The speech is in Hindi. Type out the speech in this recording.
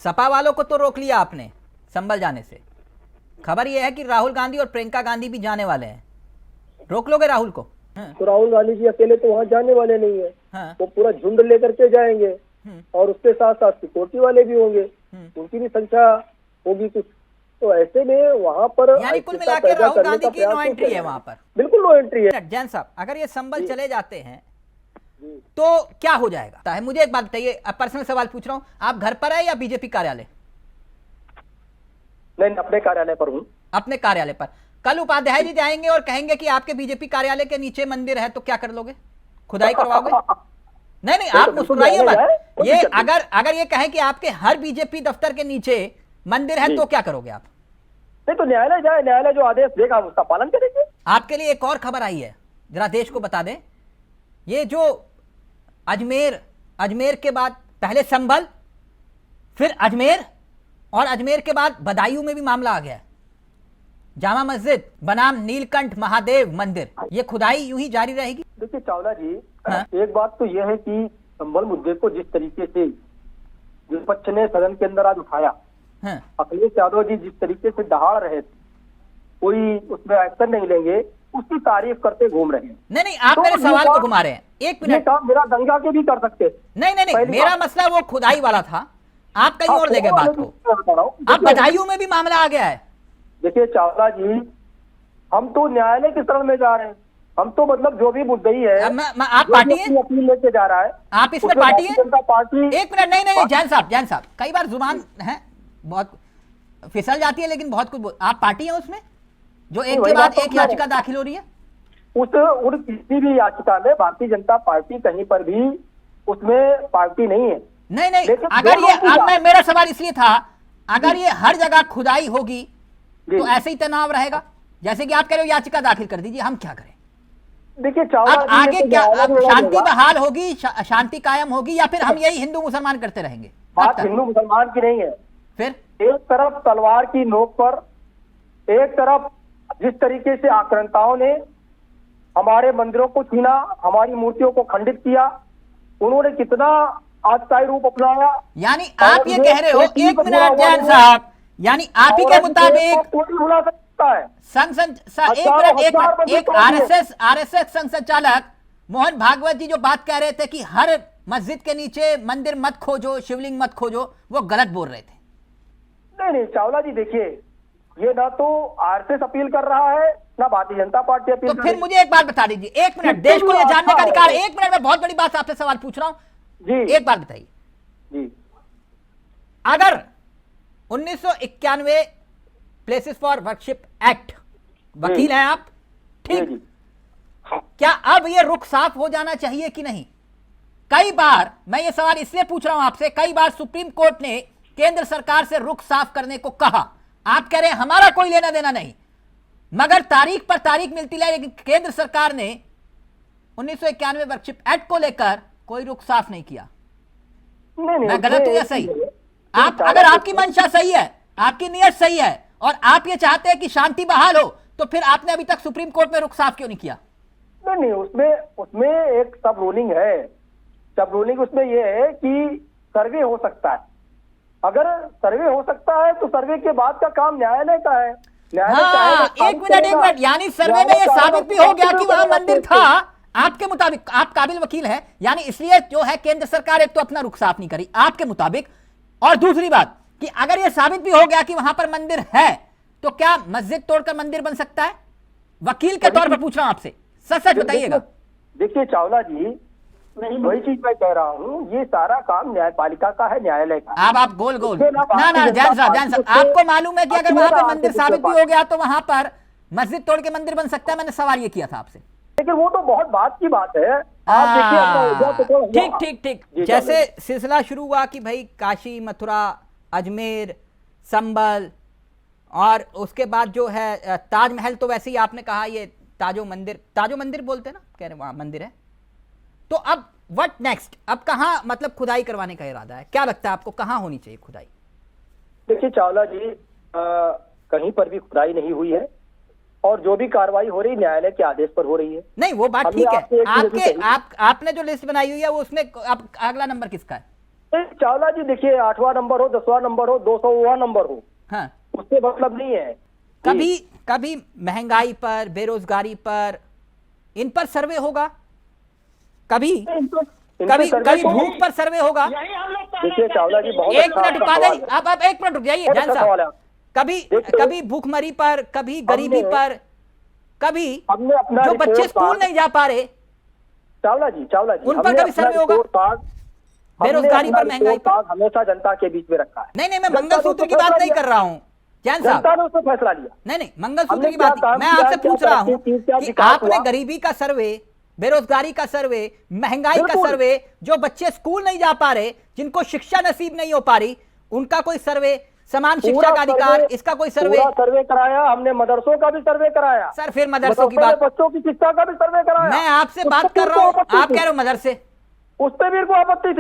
सपा वालों को तो रोक लिया आपने संभल जाने से। खबर यह है कि राहुल गांधी और प्रियंका गांधी भी जाने वाले हैं, रोक लोगे राहुल को? हाँ। तो राहुल गांधी जी अकेले तो वहाँ जाने वाले नहीं है। हाँ। वो पूरा झुंड लेकर के जाएंगे और उसके साथ साथ सिक्योरिटी वाले भी होंगे, उनकी भी संख्या होगी कुछ। तो ऐसे में वहाँ पर यानी कुल मिलाकर राहुल गांधी की नो एंट्री है वहाँ पर। बिल्कुल नो एंट्री है। जैन साहब, अगर ये संभल चले जाते हैं तो क्या हो जाएगा? मुझे एक बात बताइए, पर्सनल सवाल पूछ रहा हूँ, आप घर पर है या बीजेपी कार्यालय? नहीं, अपने कार्यालय पर हूँ। अपने कार्यालय पर। कल उपाध्याय जी जाएंगे और कहेंगे कि आपके बीजेपी कार्यालय के नीचे मंदिर है, तो क्या कर लोगे? खुदाई करवाओगे? नहीं, आप मुस्कुराइए मत। ये अगर ये कहें कि आपके हर बीजेपी दफ्तर के नीचे मंदिर है तो क्या करोगे आप? नहीं तो न्यायालय जाए, न्यायालय जो आदेश देगा उसका पालन करेंगे। आपके लिए एक और खबर आई है, जरा देश को बता दें। ये जो अजमेर के बाद पहले संभल, फिर अजमेर, और अजमेर के बाद बदायूं में भी मामला आ गया है। जामा मस्जिद बनाम नीलकंठ महादेव मंदिर, ये खुदाई यूं ही जारी रहेगी? देखिए चावला जी, हाँ? एक बात तो यह है कि संभल मुद्दे को जिस तरीके से विपक्ष ने सदन के अंदर आज उठाया, हाँ? अखिलेश यादव जी जिस तरीके से दहाड़ रहे थे, कोई उसमें एक्शन नहीं लेंगे, उसकी तारीफ करते घूम रहे हैं। नहीं, आप मेरे सवाल को घुमा रहे हैं। एक मिनट, काम मेरा गंगा के भी कर सकते। नहीं, मेरा मसला वो खुदाई वाला था, आप कहीं और ले गए बात को। अब बदायूं में भी मामला आ गया है। देखिए चावला जी, हम तो न्यायालय की शरण में जा रहे हैं। हम तो मतलब जो भी मुद्दई है, आप पार्टी है, अपील लेके जा रहा है, आप इसमें पार्टी है? जनता पार्टी। एक मिनट, नहीं, जैन साहब, कई बार जुबान है बहुत फिसल जाती है, लेकिन बहुत कुछ आप पार्टी है उसमें, जो एक के बाद एक याचिका दाखिल हो रही है? उन किसी भी याचिका में भारतीय जनता पार्टी कहीं पर भी उसमें पार्टी नहीं है। नहीं, अगर ये मेरा सवाल इसलिए था, अगर ये हर जगह खुदाई होगी तो ऐसे ही तनाव रहेगा, जैसे कि आप कह रहे हो याचिका दाखिल कर दीजिए, हम क्या करें? देखिए अब आगे क्या, अब शांति बहाल होगी, शांति कायम होगी, या फिर हम यही हिंदू मुसलमान करते रहेंगे? बात हिंदू मुसलमान की नहीं है। फिर एक तरफ तलवार की नोक पर, एक तरफ जिस तरीके से आक्रांताओं ने हमारे मंदिरों को छीना, हमारी मूर्तियों को खंडित किया, उन्होंने कितना आतताई रूप अपनाया। यानी आप ये कह रहे हो, एक मिनट जैन साहब, यानी आप ही के मुताबिक भुला सकता है एक आरएसएस संघ संचालक मोहन भागवत जी जो बात कह रहे थे कि हर मस्जिद के नीचे मंदिर मत खोजो, शिवलिंग मत खोजो, वो गलत बोल रहे थे? नहीं चावला जी, देखिए ये ना तो आरएसएस अपील कर रहा है, ना भारतीय जनता पार्टी अपील। तो फिर मुझे एक बात बता ददीजिए, एक मिनट, देश को ये जानने का अधिकार। एक मिनट, मैं बहुत बड़ी बात आपसे सवाल पूछ रहा हूं जी, एक बात बताइए जी। अगर 1991 प्लेसेस फॉर वर्शिप एक्ट, वकील हैं आप, ठीक, क्या अब ये रुख साफ हो जाना चाहिए कि नहीं? कई बार मैं ये सवाल इसलिए पूछ रहा हूं आपसे, कई बार सुप्रीम कोर्ट ने केंद्र सरकार से रुख साफ करने को कहा, आप कह रहे हैं हमारा कोई लेना देना नहीं, मगर तारीख पर तारीख मिलती है, लेकिन केंद्र सरकार ने 1991 वर्शिप एक्ट को लेकर कोई रुख साफ नहीं किया। मैं गलत हूं या सही? आप, अगर आपकी मंशा सही है, आपकी नियत सही है, और आप ये चाहते हैं कि शांति बहाल हो, तो फिर आपने अभी तक सुप्रीम कोर्ट में रुख साफ क्यों नहीं किया? नहीं, उसमें एक सब रूलिंग है। सब रूलिंग उसमें यह है कि सर्वे हो सकता है। अगर सर्वे हो सकता है तो सर्वे के बाद का काम न्यायालय का है। हाँ, एक मिनट, यानी सर्वे में यह साबित भी हो गया कि वहां मंदिर था, आपके मुताबिक, आप काबिल वकील हैं, यानी इसलिए जो है केंद्र सरकार एक तो अपना रुख साफ नहीं करी आपके मुताबिक, और दूसरी बात कि अगर यह साबित भी हो गया कि वहां पर मंदिर है, तो क्या मस्जिद तोड़कर मंदिर बन सकता है? वकील के तौर पर पूछ रहा हूं आपसे, सच बताइएगा। देखिए चावला जी, वही चीज मैं कह रहा हूँ, ये सारा काम न्यायपालिका का है, न्यायालय का। आप गोल ना जान साहब, आपको मालूम है कि अगर वहां पर मंदिर साबित भी हो गया तो वहां पर मस्जिद तोड़ के मंदिर बन सकता है? मैंने सवाल ये किया था आपसे। लेकिन वो तो बहुत बात की बात है। ठीक, जैसे सिलसिला शुरू हुआ कि भाई काशी, मथुरा, अजमेर, संभल, और उसके बाद जो है ताजमहल, तो वैसे ही आपने कहा ये ताजो मंदिर बोलते हैं ना, कह रहे वहां मंदिर है, तो अब व्हाट नेक्स्ट? अब कहां मतलब खुदाई करवाने का इरादा है? क्या लगता है आपको, कहां होनी चाहिए खुदाई? देखिए चावला जी, कहीं पर भी खुदाई नहीं हुई है, और जो भी कार्रवाई हो रही न्यायालय के आदेश पर हो रही है। नहीं, वो बात ठीक है। आपने जो लिस्ट बनाई हुई है वो उसमें अब अगला नंबर किसका है? चावला जी देखिए, 8वां नंबर हो, 10वां नंबर हो, 200वां नंबर हो, हाँ, उससे मतलब नहीं है। कभी कभी महंगाई पर, बेरोजगारी पर, इन पर सर्वे होगा? कभी कभी कभी भूख पर सर्वे होगा? देखिए चावला जी, बहुत एक अच्छा मिनट रुक आपका जाइए, सवाल है। आप एक मिनट रुक जाइए बहुत जैन अच्छा सवाल है। साहब। कभी देखिए, कभी भूखमरी पर, कभी गरीबी हमने- पर, कभी हमने अपना जो बच्चे रिपोर्ट स्कूल कार्ड- नहीं जा पा रहे चावला जी उन पर हमने कभी अपना सर्वे होगा? रिपोर्ट कार्ड- हमने बेरोजगारी अपना पर, महंगाई रिपोर्ट कार्ड हमेशा जनता के बीच में रखा है। नहीं नहीं, मैं जनता ने मंगलसूत्र उसमें की बात फैसला नहीं लिया। कर रहा हूं जैन जनता साहब। ने उसमें फैसला लिया। नहीं नहीं, मंगलसूत्र हमने की क्या बात नहीं, काम मैं किया, आपसे क्या पूछ रहा हूं तरक्की की, क्या कि विकास आपने हुआ? गरीबी का सर्वे, बेरोजगारी का सर्वे, महंगाई का बिल्कुल। सर्वे, जो बच्चे स्कूल नहीं जा पा रहे, जिनको शिक्षा नसीब नहीं हो पा रही, उनका कोई सर्वे, समान शिक्षा का अधिकार, इसका कोई सर्वे? पूरा सर्वे कराया हमने, मदरसों का भी सर्वे कराया सर फिर मदरसों की में बात, बच्चों की शिक्षा का भी सर्वे कराया। मैं आपसे उस बात पर कर रहा हूं, आपत्ति आप थी। कह रहे हो मदरसे। उस पर भी इनको आपत्ति थी।